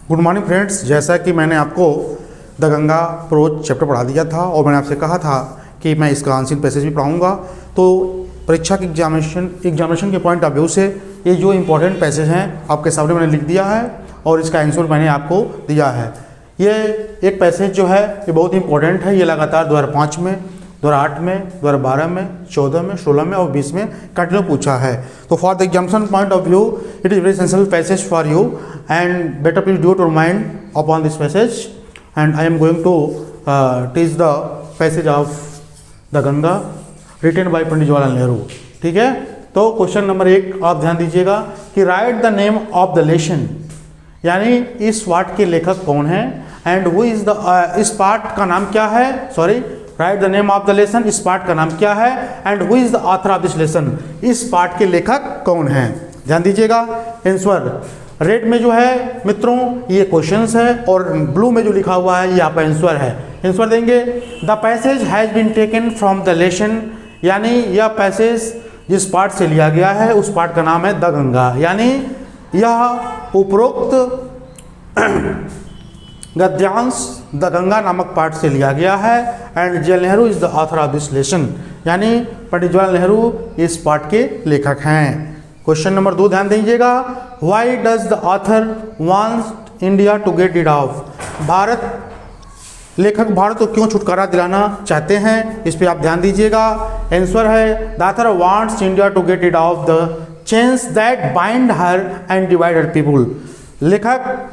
Good morning friends. जैसा कि मैंने आपको द गंगा अप्रोच चैप्टर पढ़ा दिया था और मैंने आपसे कहा था कि मैं इसका आंसर पैसेज भी पढ़ाऊंगा, तो परीक्षा की एग्जामिनेशन के पॉइंट ऑफ व्यू से ये जो इंपॉर्टेंट पैसेज हैं आपके सामने मैंने लिख दिया है और इसका आंसर मैंने आपको दिया है। ये एक पैसेज जो है ये बहुत इंपॉर्टेंट है। ये लगातार 2005 में, 2008 में, 2012 में, 14 में, 16 में और 20 में कंटिन्यू पूछा है। तो for the examination point of view it is very essential passage for you and better please due to mind upon this passage and I am going to teach the passage of the Ganga written by Pandit Jawaharlal Nehru. ठीक है, तो question number 1 आप ध्यान दीजिएगा कि right the name of the lesson, यानी इस पाठ के लेखक कौन है एंड वो इज द इस पाठ का नाम क्या है, sorry right the name of the lesson, इस पाठ का नाम क्या है and who is the author of this lesson, इस पाठ के लेखक कौन है। ध्यान दीजिएगा। आंसर रेड में जो है मित्रों ये क्वेश्चंस है और ब्लू में जो लिखा हुआ है ये आपका आंसर है। आंसर देंगे the passage has been taken from the lesson, यानी यह पैसेज जिस पाठ से लिया गया है उस पाठ का नाम है द गंगा, यानी यह उपरोक्त गद्यांश द गंगा नामक पाठ से लिया गया है and Jawaharlal Nehru is the author of this lesson, यानी पंडित जवाहरलाल नेहरू इस पाठ के लेखक हैं। क्वेश्चन नंबर 2 ध्यान दीजिएगा। Why does the author wants India to get it off, लेखक भारत को क्यों छुटकारा दिलाना चाहते हैं, इस पे आप ध्यान दीजिएगा। आंसर है the author wants India to get it off the chains that bind her and divided people, लेखक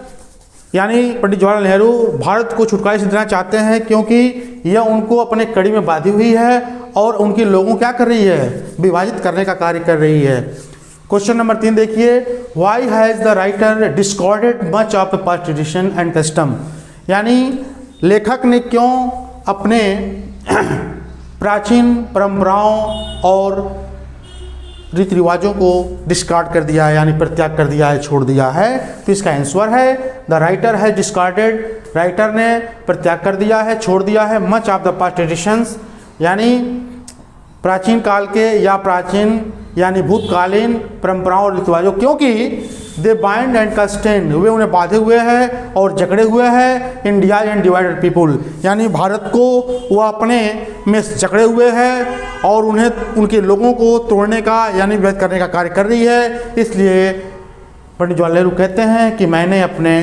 यानी पंडित जवाहरलाल नेहरू भारत को छुटकारा से देना चाहते हैं क्योंकि यह उनको अपने कड़ी में बांधी हुई है और उनके लोगों क्या कर रही है, विभाजित करने का कार्य कर रही है। क्वेश्चन नंबर 3 देखिए। Why has the writer discarded much of the past tradition and custom, यानी लेखक ने क्यों अपने प्राचीन परंपराओं और रीति रिवाजों को डिस्कार्ड कर दिया है, यानी परित्याग कर दिया है, छोड़ दिया है। तो इसका आंसर है द राइटर है डिस्कार्डेड, राइटर ने परित्याग कर दिया है, छोड़ दिया है much of the past traditions, यानी प्राचीन काल के या प्राचीन यानी भूतकालीन परंपराओं और रीति रिवाजों, क्योंकि दे बाइंड एंड कंस्टेन, वे उन्हें बांधे हुए हैं और जकड़े हुए हैं इंडिया एंड डिवाइडेड पीपुल, यानी भारत को वह अपने में जकड़े हुए हैं और उन्हें उनके लोगों को तोड़ने का यानी विभेद करने का कार्य कर रही है। इसलिए पंडित जवाहरलाल नेहरू कहते हैं कि मैंने अपने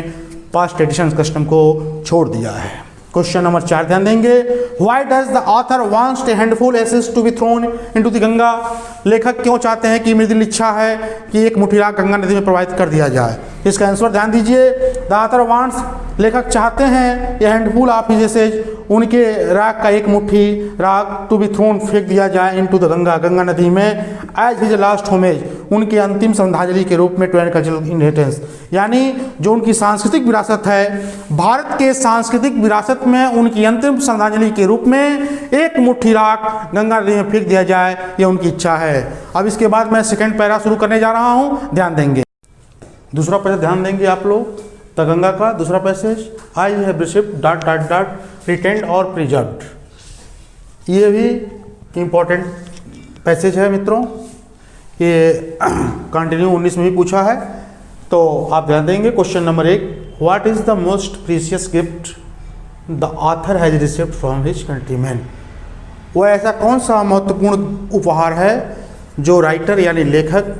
पास्ट ट्रेडिशंस कस्टम को छोड़ दिया है। क्वेश्चन नंबर 4 ध्यान देंगे। Why does the author wants a handful ashes to be thrown into the Ganga, लेखक क्यों चाहते हैं कि मेरी दिल इच्छा है कि एक मुट्ठी राख गंगा नदी में प्रवाहित कर दिया जाए। इसका आंसर ध्यान दीजिए। द ऑथर वांट्स, लेखक चाहते हैं ये हैंडफुल ऑफ हिज एसेज, उनके राख का एक मुट्ठी राख टू बी थ्रोन फेंक दिया जाए इनटू द गंगा, गंगा नदी में, एज हिज लास्ट होमेज, उनके अंतिम श्रद्धांजलि के रूप में टू एंड कल्चरल इनहेरिटेंस, यानी जो उनकी सांस्कृतिक विरासत है, भारत के सांस्कृतिक विरासत में उनकी अंतिम श्रद्धांजलि के रूप में एक मुट्ठी राख गंगा नदी में फेंक दिया जाए, ये उनकी इच्छा है। अब इसके बाद मैं सेकंड पैरा शुरू करने जा रहा हूं, ध्यान देंगे। दूसरा पैसेज ध्यान देंगे आप लोग, द गंगा का दूसरा passage, I have received dot dot dot retained और प्रिजर्व्ड, ये भी इंपॉर्टेंट पैसेज है मित्रों, ये कंटिन्यू 19 में भी पूछा है, तो आप ध्यान देंगे। Question number 1, what is the most precious gift the author has received from his countryman, वो ऐसा कौन सा महत्वपूर्ण उपहार है जो राइटर यानी लेखक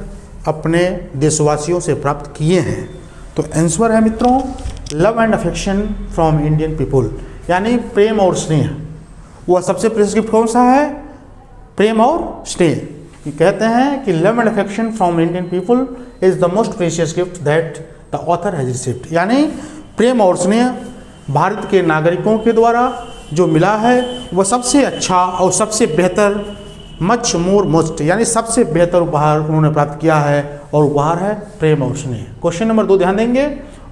अपने देशवासियों से प्राप्त किए हैं। तो आंसर है मित्रों love and affection from Indian people, यानी प्रेम और स्नेह। वह सबसे प्रीशियस गिफ्ट कौन सा है, प्रेम और स्नेह। ये कहते हैं कि love and affection from Indian people is the most precious gift that the author has received, यानी प्रेम और स्नेह भारत के नागरिकों के द्वारा जो मिला है वह सबसे अच्छा और सबसे बेहतर मच मोर मोस्ट, यानी सबसे बेहतर उपहार उन्होंने प्राप्त किया है और उपहार है प्रेम और स्नेह। क्वेश्चन नंबर 2 ध्यान देंगे।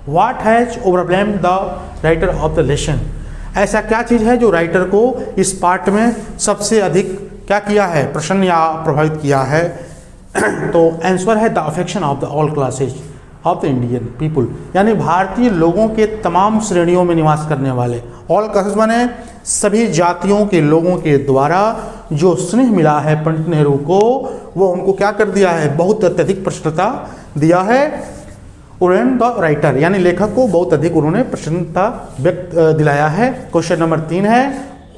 What has overwhelmed the writer of the lesson, ऐसा क्या चीज़ है जो राइटर को इस पार्ट में सबसे अधिक क्या किया है, प्रसन्न या प्रभावित किया है। तो आंसर है the affection of the all classes of the Indian people, यानी भारतीय लोगों के तमाम श्रेणियों में निवास करने वाले, ऑल क्लासेस माने सभी जातियों के लोगों के द्वारा जो स्नेह मिला है पंडित नेहरू को, वो उनको क्या कर दिया है, बहुत अत्यधिक प्रसन्नता दिया है। उन्होंने द राइटर यानी लेखक को बहुत अधिक उन्होंने प्रसन्नता व्यक्त दिलाया है। क्वेश्चन नंबर 3 है,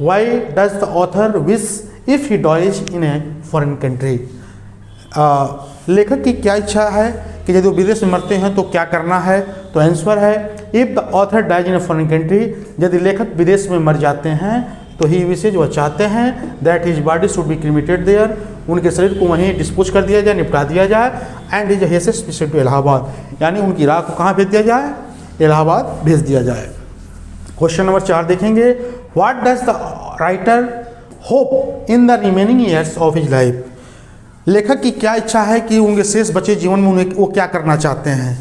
why does the author wish if he dies in a foreign country. लेखक की क्या इच्छा है कि यदि वो विदेश में मरते हैं तो क्या करना है? तो आंसर है, if the author dies in a foreign country, यदि लेखक विदेश में मर जाते हैं तो ही विशेष वह चाहते हैं that his body should be cremated there, उनके शरीर को वहीं डिस्पोज कर दिया जाए, निपटा दिया जाए, and his ashes be sent to Allahabad, यानी उनकी राह को कहाँ भेज दिया जाए? इलाहाबाद भेज दिया जाए। क्वेश्चन नंबर 4 देखेंगे, what does the writer hope in the remaining years of his life. लेखक की क्या इच्छा है कि उनके शेष बचे जीवन में उन्हें वो क्या करना चाहते हैं?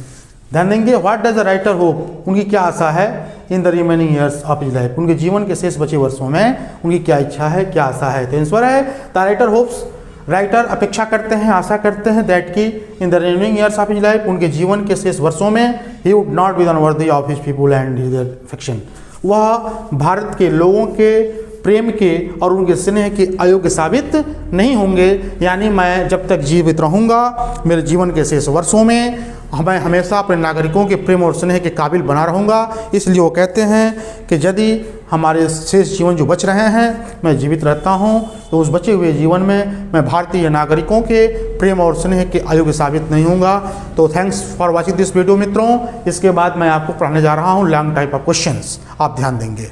ध्यान देंगे, what does the writer hope, उनकी क्या आशा है in the remaining years of his life, उनके जीवन के शेष बचे वर्षों में उनकी क्या इच्छा है, क्या आशा है? तो आंसर है, द राइटर होप्स, राइटर अपेक्षा करते हैं, आशा करते हैं दैट की in the remaining years of his life, उनके जीवन के शेष वर्षों में he would not be unworthy of his people and his affection, वह भारत के लोगों के प्रेम के और उनके स्नेह के अयोग्य साबित नहीं होंगे, यानी मैं जब तक जीवित रहूँगा मेरे जीवन के शेष वर्षों में मैं हमेशा अपने नागरिकों के प्रेम और स्नेह के काबिल बना रहूँगा। इसलिए वो कहते हैं कि यदि हमारे शेष जीवन जो बच रहे हैं मैं जीवित रहता हूँ तो उस बचे हुए जीवन में मैं भारतीय नागरिकों के प्रेम और स्नेह के अयोग्य साबित नहीं होऊंगा। तो thanks for watching this video मित्रों। इसके बाद मैं आपको पढ़ाने जा रहा हूँ लॉन्ग टाइप ऑफ क्वेश्चंस, आप ध्यान देंगे।